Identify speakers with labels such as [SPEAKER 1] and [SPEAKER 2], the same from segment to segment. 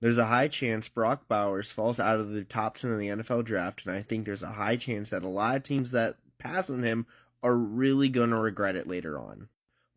[SPEAKER 1] There's a high chance Brock Bowers falls out of the top 10 of the NFL draft, and I think there's a high chance that a lot of teams that pass on him are really going to regret it later on.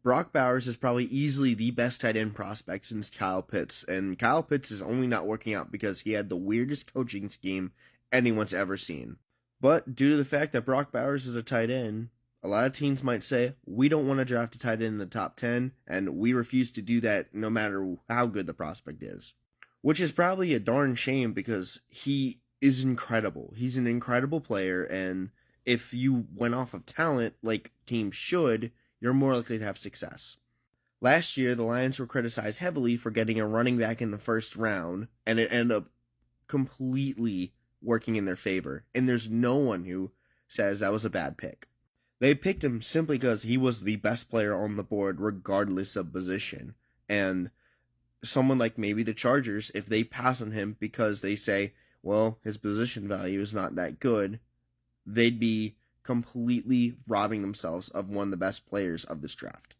[SPEAKER 1] Brock Bowers is probably easily the best tight end prospect since Kyle Pitts, and Kyle Pitts is only not working out because he had the weirdest coaching scheme anyone's ever seen. But due to the fact that Brock Bowers is a tight end, a lot of teams might say, we don't want to draft a tight end in the top 10, and we refuse to do that no matter how good the prospect is. Which is probably a darn shame because he is incredible. He's an incredible player, and if you went off of talent like teams should, you're more likely to have success. Last year, the Lions were criticized heavily for getting a running back in the first round, and it ended up completely working in their favor. And there's no one who says that was a bad pick. They picked him simply because he was the best player on the board, regardless of position. And someone like maybe the Chargers, if they pass on him because they say, well, his position value is not that good, they'd be completely robbing themselves of one of the best players of this draft.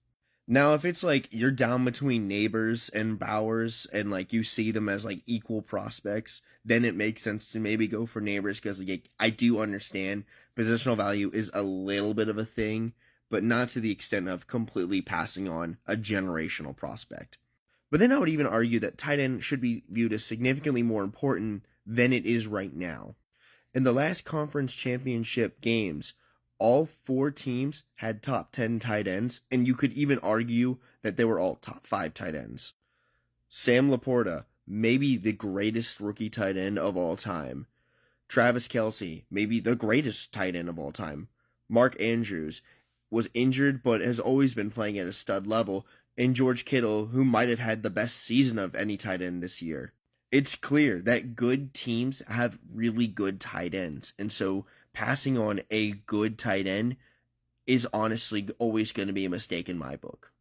[SPEAKER 1] Now, if it's like you're down between Neighbors and Bowers and like you see them as like equal prospects, then it makes sense to maybe go for Neighbors because like, I do understand positional value is a little bit of a thing, but not to the extent of completely passing on a generational prospect. But then I would even argue that tight end should be viewed as significantly more important than it is right now. In the last conference championship games, all four teams had top 10 tight ends, and you could even argue that they were all top 5 tight ends. Sam Laporta, maybe the greatest rookie tight end of all time. Travis Kelce, maybe the greatest tight end of all time. Mark Andrews was injured but has always been playing at a stud level, and George Kittle, who might have had the best season of any tight end this year. It's clear that good teams have really good tight ends, and so passing on a good tight end is honestly always going to be a mistake in my book.